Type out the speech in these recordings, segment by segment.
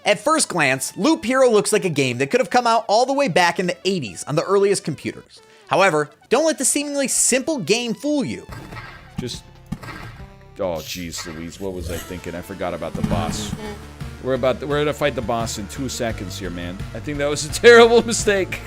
At first glance, Loop Hero looks like a game that could have come out all the way back in the 80s on the earliest computers. However, don't let the seemingly simple game fool you. Oh, geez, Louise, what was I thinking? I forgot about the boss. We're gonna fight the boss in 2 seconds here, man. I think that was a terrible mistake.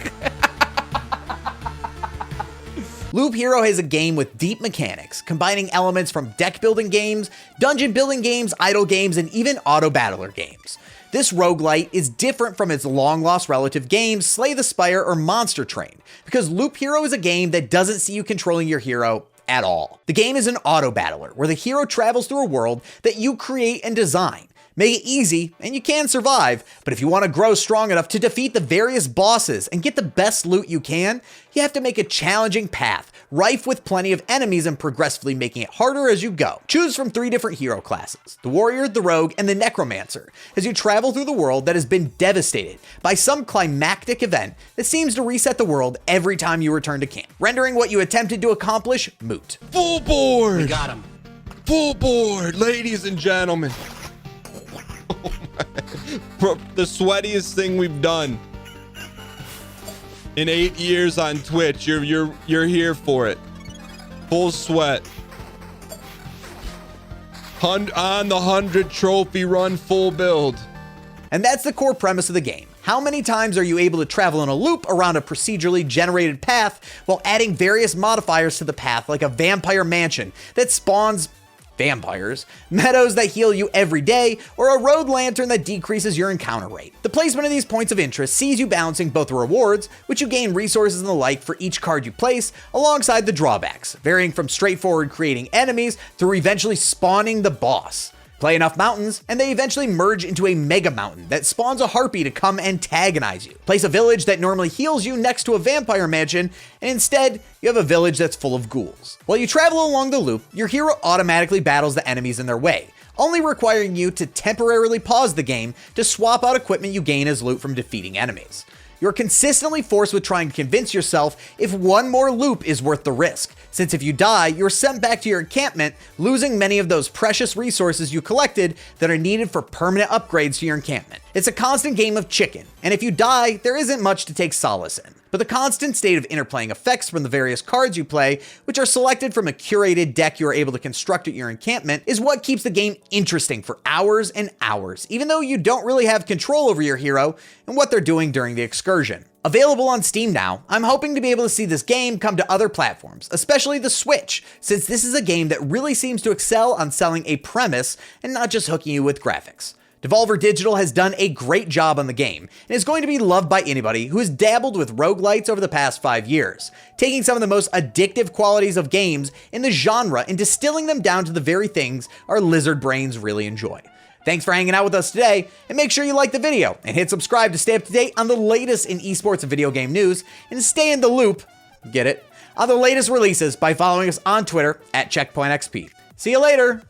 Loop Hero is a game with deep mechanics, combining elements from deck building games, dungeon building games, idle games, and even auto battler games. This roguelite is different from its long-lost relative games Slay the Spire or Monster Train, because Loop Hero is a game that doesn't see you controlling your hero at all. The game is an auto battler, where the hero travels through a world that you create and design. Make it easy, and you can survive, but if you want to grow strong enough to defeat the various bosses and get the best loot you can, you have to make a challenging path, rife with plenty of enemies and progressively making it harder as you go. Choose from 3 different hero classes, the warrior, the rogue, and the necromancer, as you travel through the world that has been devastated by some climactic event that seems to reset the world every time you return to camp, rendering what you attempted to accomplish moot. Full board! We got him. Full board, ladies and gentlemen. The sweatiest thing we've done in 8 years on Twitch. You're here for it. Full sweat. On the 100 trophy run, full build. And that's the core premise of the game. How many times are you able to travel in a loop around a procedurally generated path while adding various modifiers to the path, like a vampire mansion that spawns vampires, meadows that heal you every day, or a road lantern that decreases your encounter rate. The placement of these points of interest sees you balancing both the rewards, which you gain resources and the like for each card you place, alongside the drawbacks, varying from straightforward creating enemies through eventually spawning the boss. Play enough mountains, and they eventually merge into a mega mountain that spawns a harpy to come antagonize you. Place a village that normally heals you next to a vampire mansion, and instead, you have a village that's full of ghouls. While you travel along the loop, your hero automatically battles the enemies in their way, only requiring you to temporarily pause the game to swap out equipment you gain as loot from defeating enemies. You're consistently forced with trying to convince yourself if one more loop is worth the risk, since if you die, you're sent back to your encampment, losing many of those precious resources you collected that are needed for permanent upgrades to your encampment. It's a constant game of chicken, and if you die, there isn't much to take solace in. But the constant state of interplaying effects from the various cards you play, which are selected from a curated deck you are able to construct at your encampment, is what keeps the game interesting for hours and hours, even though you don't really have control over your hero and what they're doing during the excursion. Available on Steam now, I'm hoping to be able to see this game come to other platforms, especially the Switch, since this is a game that really seems to excel on selling a premise and not just hooking you with graphics. Devolver Digital has done a great job on the game, and is going to be loved by anybody who has dabbled with roguelites over the past 5 years, taking some of the most addictive qualities of games in the genre and distilling them down to the very things our lizard brains really enjoy. Thanks for hanging out with us today, and make sure you like the video and hit subscribe to stay up to date on the latest in esports and video game news, and stay in the loop, get it, on the latest releases by following us on Twitter at CheckpointXP. See you later!